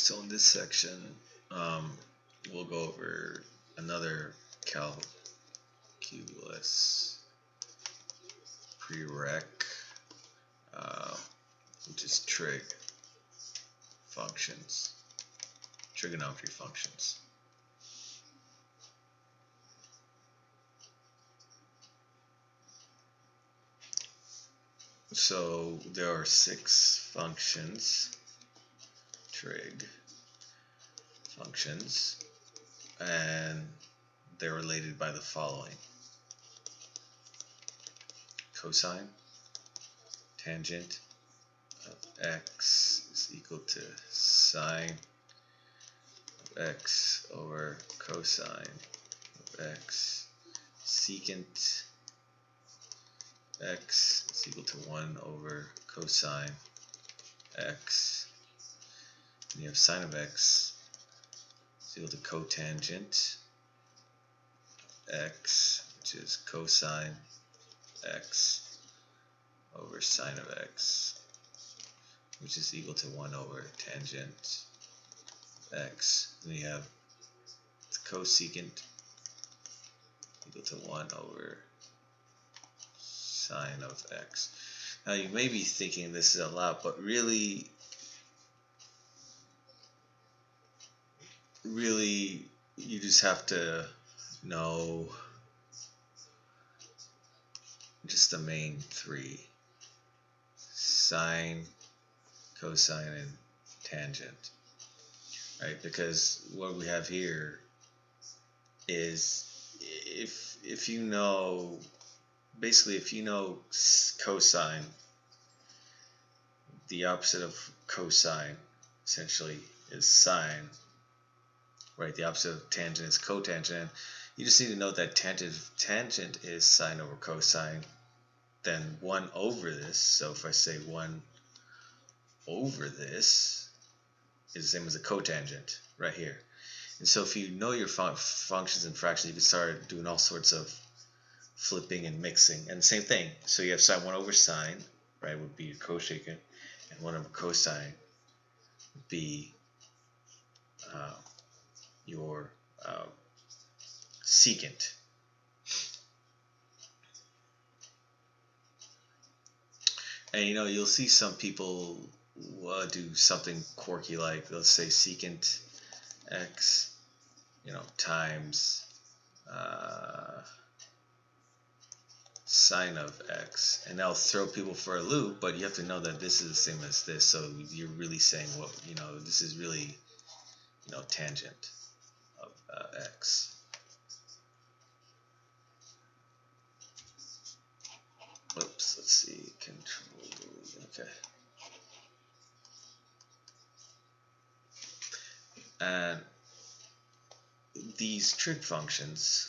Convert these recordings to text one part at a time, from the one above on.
So in this section, we'll go over another calculus prereq, which is trig functions, trigonometry functions. So there are 6 functions, trig functions, and they're related by the following: cosine, tangent of x is equal to sine of x over cosine of x, secant x is equal to 1 over cosine x, and you have sine of x is equal to cotangent x, which is cosine x over sine of x, which is equal to 1 over tangent x. And we have cosecant equal to 1 over sine of x. Now you may be thinking this is a lot, but really you just have to know just the main 3: sine, cosine, and tangent, right? Because what we have here is, if you know, basically if you know cosine, the opposite of cosine essentially is sine, right? The opposite of tangent is cotangent. You just need to know that tangent is sine over cosine, then 1 over this. So if I say 1 over this is the same as a cotangent right here. And so if you know your functions and fractions, you can start doing all sorts of flipping and mixing. And the same thing, so you have sine 1 over sine, right, would be your cosecant, and 1 over cosine would be your secant. And you'll see some people do something quirky, like let's say secant x, times sine of x, and that'll throw people for a loop. But you have to know that this is the same as this, so you're really saying, well, this is really tangent of x. Oops, let's see, control, okay. And these trig functions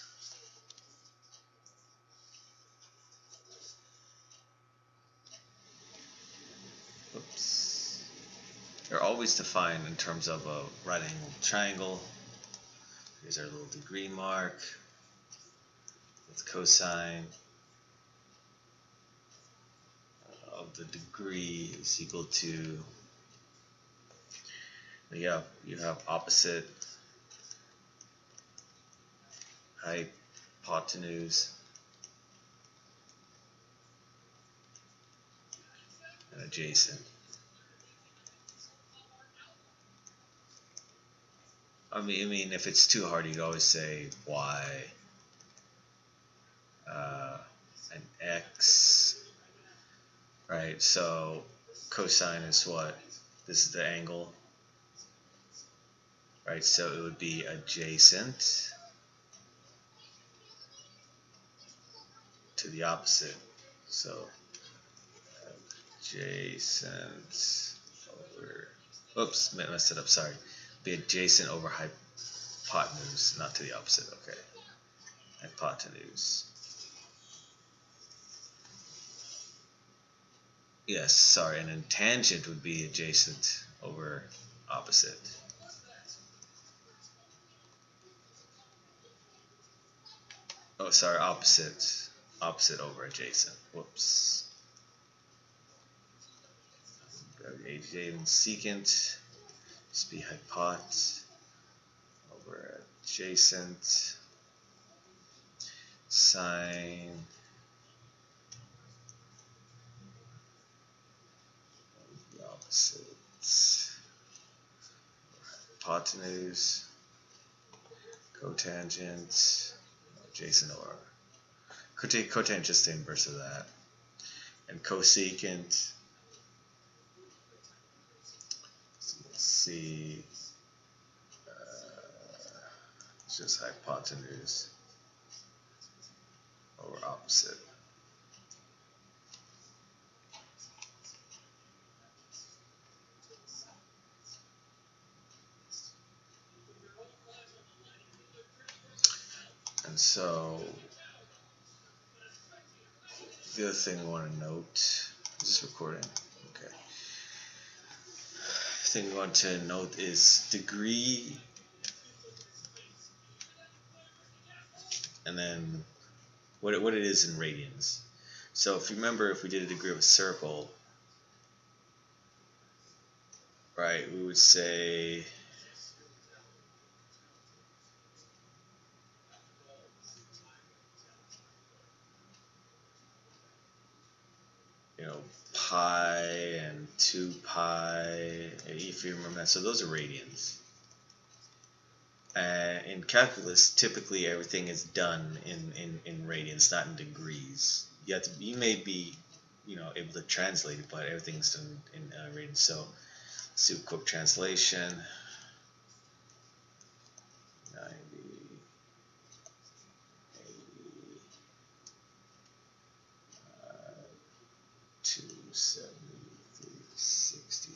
they're always defined in terms of a right angled triangle. Here's our little degree mark with cosine of the degree is equal to, you have opposite hypotenuse and adjacent. I mean, if it's too hard, you'd always say y and x, right? So cosine is what? This is the angle, right? So it would be adjacent to the opposite. So adjacent over, oops, messed it up, sorry. Be adjacent over hypotenuse, not to the opposite, okay. Hypotenuse. Yes, sorry, and then tangent would be adjacent over opposite. Oh, sorry, opposite over adjacent. Whoops. Adjacent secant Just be hypot over adjacent sine the opposites. Hypotenuse, cotangent, adjacent or cotangent, just the inverse of that, and cosecant. So let's see, it's just hypotenuse over opposite. And so the other thing I want to note, is this recording? Okay. The thing we want to note is degree, and then what it is in radians. So if you remember, if we did a degree of a circle, right, we would say pi and 2 pi, if you remember that. So those are radians. In calculus, typically everything is done in radians, not in degrees. You may be able to translate it, but everything's done in radians. So let's do a quick translation. 90, 80, 270, 360.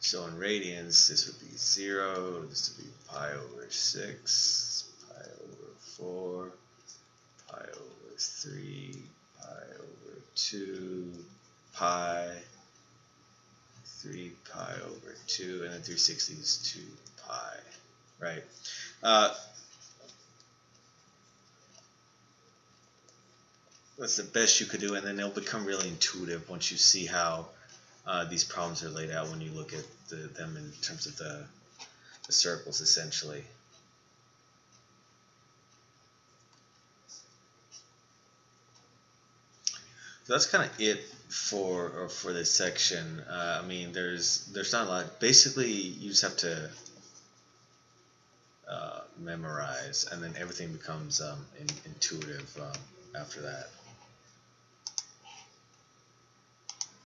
So in radians, this would be 0, this would be pi over 6, pi over 4, pi over 3, pi over 2, pi, 3 pi over 2, and then 360 is 2 pi, right? That's the best you could do, and then it'll become really intuitive once you see how these problems are laid out when you look at them in terms of the circles, essentially. So that's kind of it for this section. I mean, there's not a lot. Basically, you just have to memorize, and then everything becomes intuitive after that.